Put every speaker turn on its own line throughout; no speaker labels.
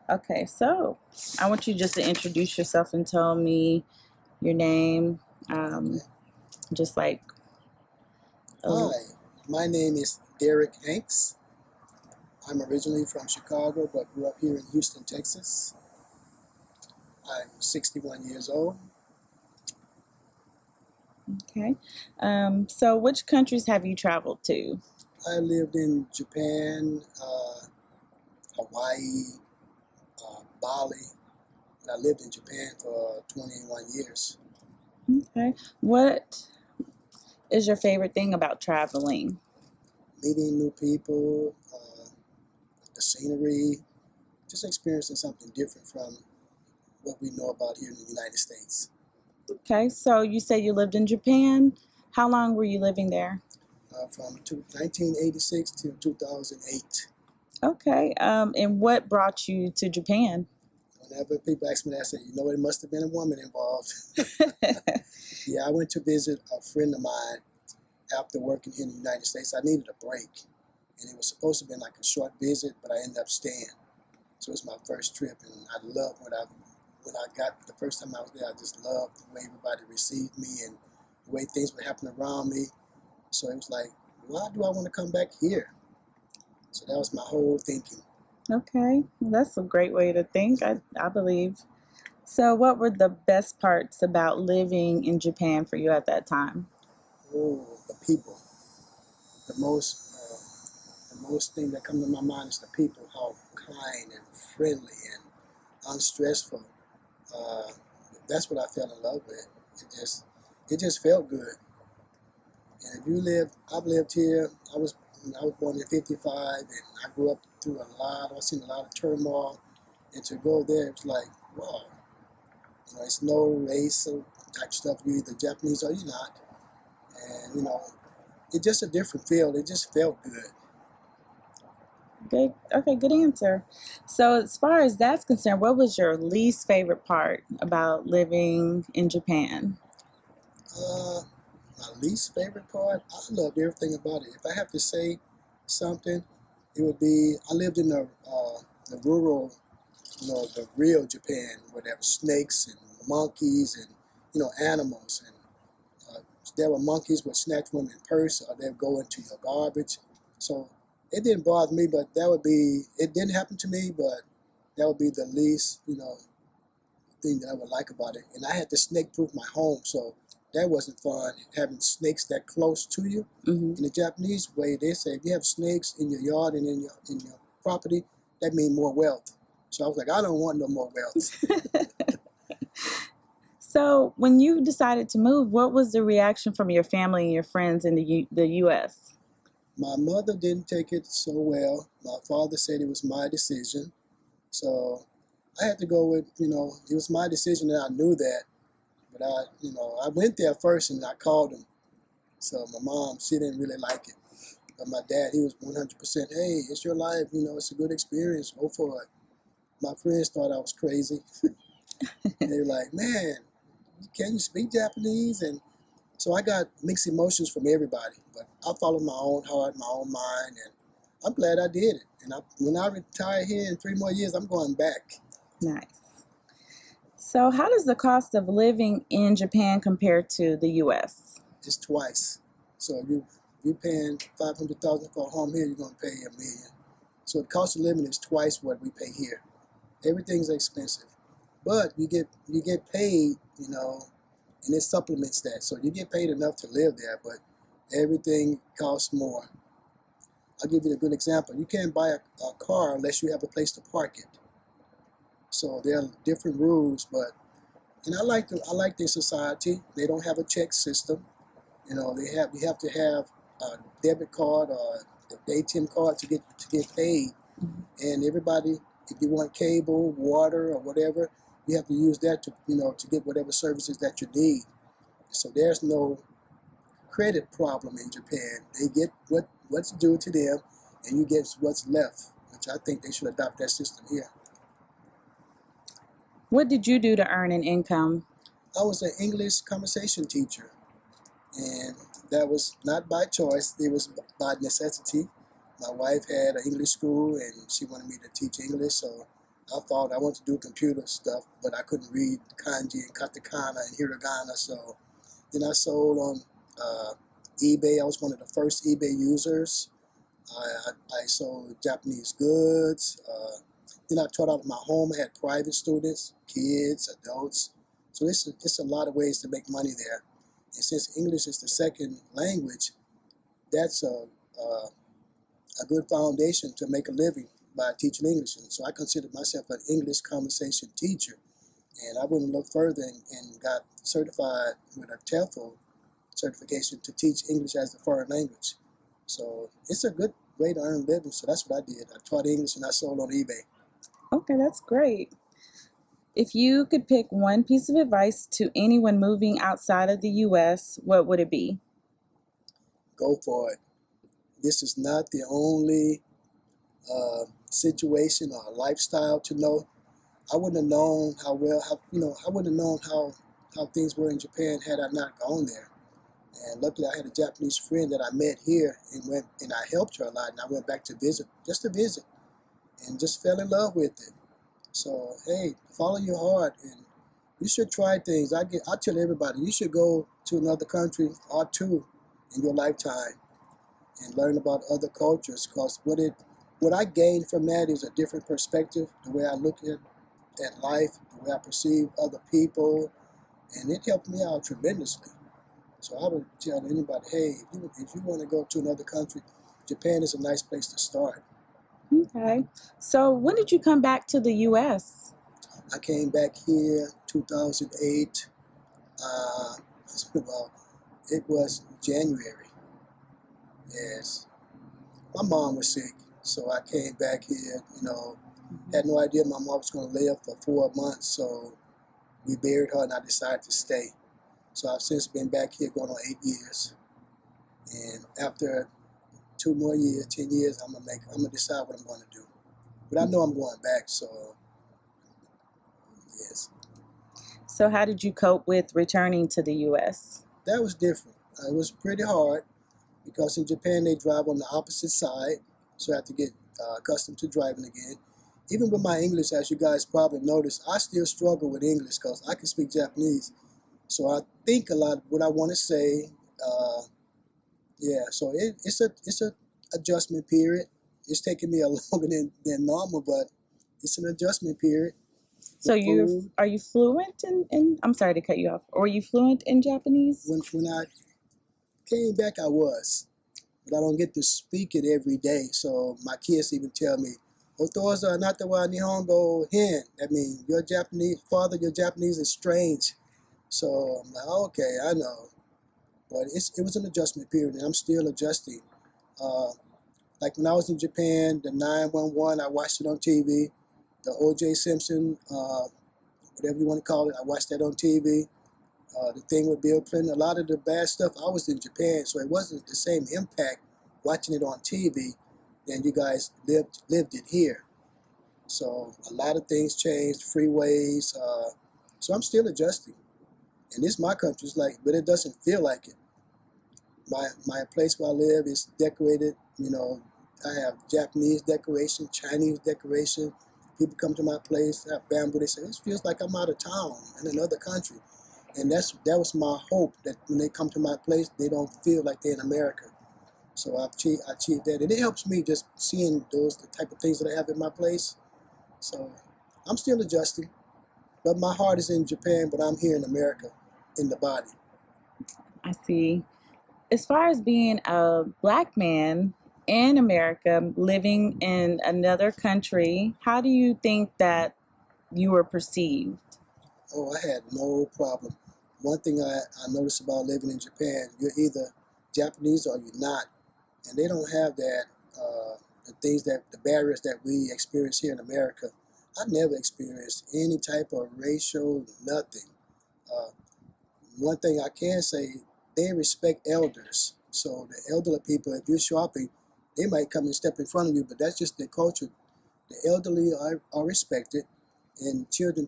Okay, so I want you just to introduce yourself and tell me your name,
Okay.
just like a,
Hi, my name is Derek Hanks. I'm originally from Chicago, but grew up here in Houston, Texas. I'm 61 years old.
okay. So which countries have you traveled to?
I lived in Japan, Hawaii, Bali, and I lived in Japan for 21 years.
Okay. What is your favorite thing about traveling?
Meeting new people, the scenery, just experiencing something different from what we know about here in the United States.
Okay, so you say you lived in Japan. How long were you living there?
From 1986 to 2008.
Okay, and what brought you to Japan?
Whenever people ask me that, I say, it must have been a woman involved. Yeah, I went to visit a friend of mine after working here in the United States. I needed a break, and it was supposed to be like a short visit, but I ended up staying. So it was my first trip, and I loved when I got the first time I was there. I just loved the way everybody received me and the way things were happening around me. So it was like, why do I want to come back here? So that was my whole thinking.
Okay, well, that's a great way to think, I believe. So, what were the best parts about living in Japan for you at that time?
Oh, the people. The most thing that comes to my mind is the people, how kind and friendly and unstressful. Uh, that's what I fell in love with. It just felt good. And if you live, I've lived here. I was born in '55, and I grew up through a lot. I've seen a lot of turmoil, and to go there, it's like, wow. It's no race or type stuff. You're either Japanese or you're not, and it's just a different feel. It just felt good.
Good. Okay, good answer. So, as far as that's concerned, what was your least favorite part about living in Japan?
Uh, my least favorite part, I loved everything about it. If I have to say something, it would be I lived in the rural, the real Japan, where there were snakes and monkeys and animals, and there were monkeys would snatch women's purse or they'd go into your garbage. So it didn't bother me, but it didn't happen to me, but that would be the least thing that I would like about it. And I had to snake proof my home, so that wasn't fun having snakes that close to you.
Hmm.
In the Japanese way, they say if you have snakes in your yard and in your property, that means more wealth. So I was like, I don't want no more wealth.
So, when you decided to move, what was the reaction from your family and your friends in the U.S.?
My mother didn't take it so well. My father said it was my decision. So I had to go with, it was my decision, and I knew that. But I went there first and I called him. So my mom, she didn't really like it. But my dad, he was 100%, hey, it's your life, it's a good experience, go for it. My friends thought I was crazy. They were like, man, can you speak Japanese? And so I got mixed emotions from everybody. But I followed my own heart, my own mind, and I'm glad I did it. And when I retire here in 3 more years, I'm going back.
Nice. So, how does the cost of living in Japan compare to the U.S.?
It's twice. So you're paying 500,000 for a home here, you're gonna pay $1 million. So the cost of living is twice what we pay here. Everything's expensive, but you get paid, and it supplements that. So you get paid enough to live there, but everything costs more. I'll give you a good example. You can't buy a car unless you have a place to park it. So there are different rules, but and I like their society. They don't have a check system. You have to have a debit card or the ATM card to get paid.
Mhm.
And everybody, if you want cable, water, or whatever, you have to use that to get whatever services that you need. So there's no credit problem in Japan. They get what's due to them, and you get what's left, which I think they should adopt that system here.
What did you do to earn an income?
I was an English conversation teacher, and that was not by choice. It was by necessity. My wife had an English school, and she wanted me to teach English, so I thought I wanted to do computer stuff, but I couldn't read kanji and katakana and hiragana. So then I sold on eBay. I was one of the first eBay users. I sold Japanese goods. Then I taught out of my home. I had private students, kids, adults. So it's a lot of ways to make money there. And since English is the second language, that's a good foundation to make a living by teaching English. And so I consider myself an English conversation teacher. And I wouldn't look further and got certified with a TEFL certification to teach English as a foreign language. So it's a good way to earn a living. So that's what I did. I taught English and I sold on eBay.
Okay, that's great. If you could pick one piece of advice to anyone moving outside of the US, what would it be?
Go for it. This is not the only situation or lifestyle to know. I wouldn't have known I wouldn't have known how things were in Japan had I not gone there. And luckily, I had a Japanese friend that I met here and I helped her a lot. And I went back to visit, just to visit, and just fell in love with it. So hey, follow your heart, and you should try things. I tell everybody you should go to another country or two in your lifetime and learn about other cultures. Because what I gained from that is a different perspective, the way I look at life, the way I perceive other people, and it helped me out tremendously. So I would tell anybody, hey, if you want to go to another country, Japan is a nice place to start.
Okay. So when did you come back to the US?
I came back here 2008. Uh, well, it was January. Yes, my mom was sick, so I came back here. Had no idea my mom was going to live for 4 months, so we buried her, and I decided to stay. So I've since been back here going on 8 years, and after 2 more years, 10 years, I'm gonna decide what I'm going to do. But I know I'm going back, so yes.
So how did you cope with returning to the US?
That was different. It was pretty hard because in Japan they drive on the opposite side, so I have to get accustomed to driving again. Even with my English, as you guys probably noticed, I still struggle with English because I can speak Japanese. So I think a lot of what I want to say. Yeah, so it's a adjustment period. It's taking me a longer than normal, but it's an adjustment period. The
So
food,
are you fluent in I'm sorry to cut you off. Are you fluent in Japanese?
when I came back, I was, but I don't get to speak it every day. So my kids even tell me, "Otoza anata wa Nihongo hen." That means your Japanese father, your Japanese is strange. So I'm like, okay, I know, but it was an adjustment period, and I'm still adjusting. Uh, like when I was in Japan, the 911, I watched it on TV. The O.J. Simpson, whatever you want to call it, I watched that on TV. The thing with Bill Clinton, a lot of the bad stuff, I was in Japan, so it wasn't the same impact watching it on TV than you guys lived it here. So a lot of things changed, freeways. So I'm still adjusting. And this my country, but it doesn't feel like it. My place where I live is decorated. I have Japanese decoration, Chinese decoration. People come to my place, they have bamboo. They say, "It feels like I'm out of town in another country." And that was my hope, that when they come to my place, they don't feel like they're in America. So I achieved that. And it helps me just seeing the type of things that I have in my place. So I'm still adjusting. But my heart is in Japan, but I'm here in America, in the body.
I see. As far as being a black man in America living in another country, how do you think that you were perceived?
Oh, I had no problem. One thing I noticed about living in Japan, you're either Japanese or you're not. And they don't have that, the barriers that we experience here in America. I never experienced any type of racial nothing. Uh, One thing I can say, they respect elders. So the elderly people, if you're shopping, they might come and step in front of you, but that's just their culture. The elderly are respected, and children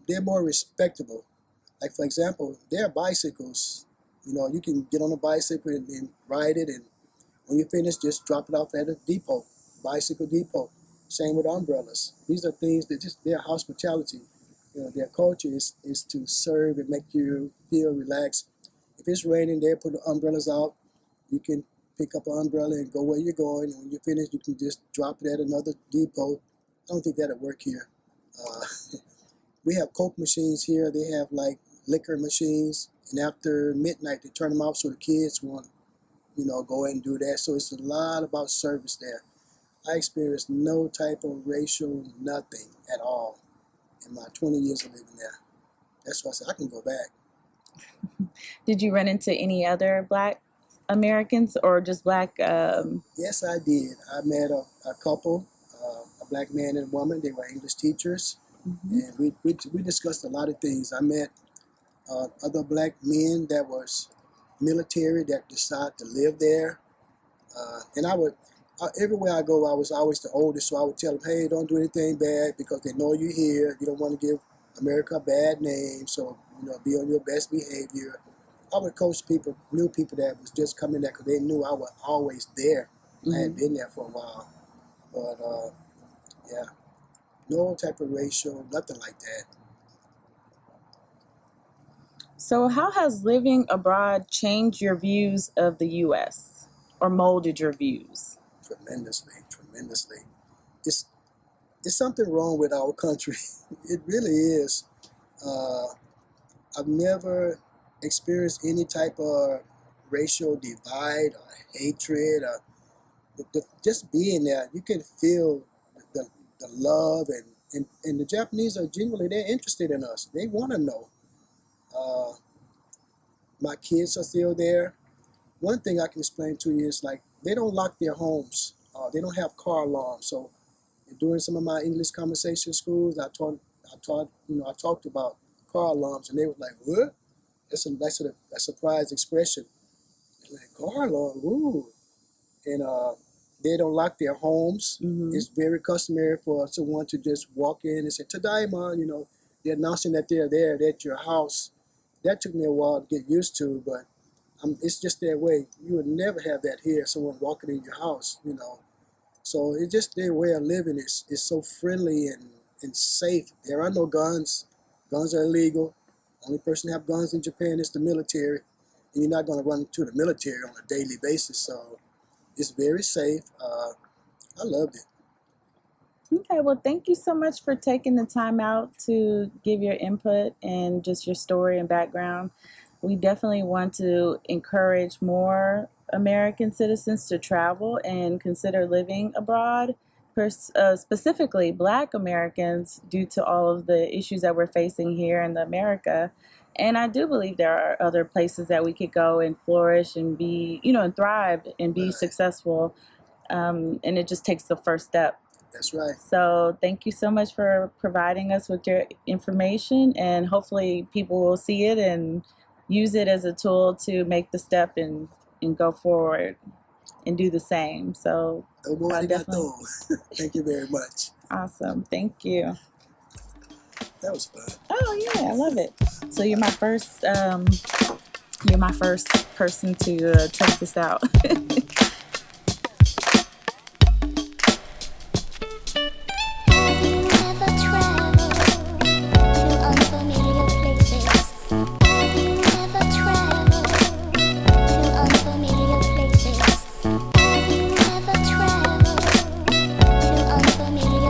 they're more respectable. Like, for example, there are bicycles. You can get on a bicycle and ride it, and when you finish, just drop it off at a depot, bicycle depot. Same with umbrellas. These are things that just their hospitality. Their culture is to serve and make you feel relaxed. If it's raining, they put the umbrellas out. You can pick up an umbrella and go where you're going. And when you're finished, you can just drop it at another depot. I don't think that'll work here. Uh, we have Coke machines here. They have like liquor machines. And after midnight, they turn them off so the kids won't, go and do that. So it's a lot about service there. I experienced no type of racial nothing at all in my 20 years of living there. That's why I said I can go back.
Did you run into any other Black Americans or just Black?
Yes, I did. I met a couple, a Black man and woman. They were English teachers, and we discussed a lot of things. I met other Black men that was military that decided to live there, and everywhere I go, I was always the oldest, so I would tell them, hey, don't do anything bad because they know you're here. You don't want to give America a bad name, so be on your best behavior. I would coach people, new people that was just coming there because they knew I was always there. I had been there for a while, but yeah, no type of racial, nothing like that.
So, how has living abroad changed your views of the U.S. or molded your views?
Tremendously, tremendously. It's something wrong with our country. It really is. I've never experienced any type of racial divide or hatred. Just being there, you can feel the love, and the Japanese are genuinely, they're interested in us. They want to know. My kids are still there. One thing I can explain to you is like they don't lock their homes. They don't have car alarms. So during some of my English conversation schools, I talked about car alarms, and they were like, "What?" That's a surprise expression. They're like, car alarm, ooh, and they don't lock their homes. It's very customary for someone to just walk in and say, "Tadaima," they're announcing that they're there, they're at your house. That took me a while to get used to, but it's just their way. You would never have that here, someone walking in your house, So it's just their way of living is so friendly and safe. There are no guns. Guns are illegal. Only person who have guns in Japan is the military. And you're not going to run into the military on a daily basis. So it's very safe. I loved it.
Okay, well, thank you so much for taking the time out to give your input and just your story and background. We definitely want to encourage more American citizens to travel and consider living abroad, specifically Black Americans, due to all of the issues that we're facing here in America. And I do believe there are other places that we could go and flourish and be, and thrive and be successful. And it just takes the first step.
That's right.
So thank you so much for providing us with your information, and hopefully people will see it and use it as a tool to make the step and go forward and do the same. So
definitely. Thank you very much.
Awesome. Thank you.
That was fun.
Oh yeah, I love it. So you're my first person to test this out.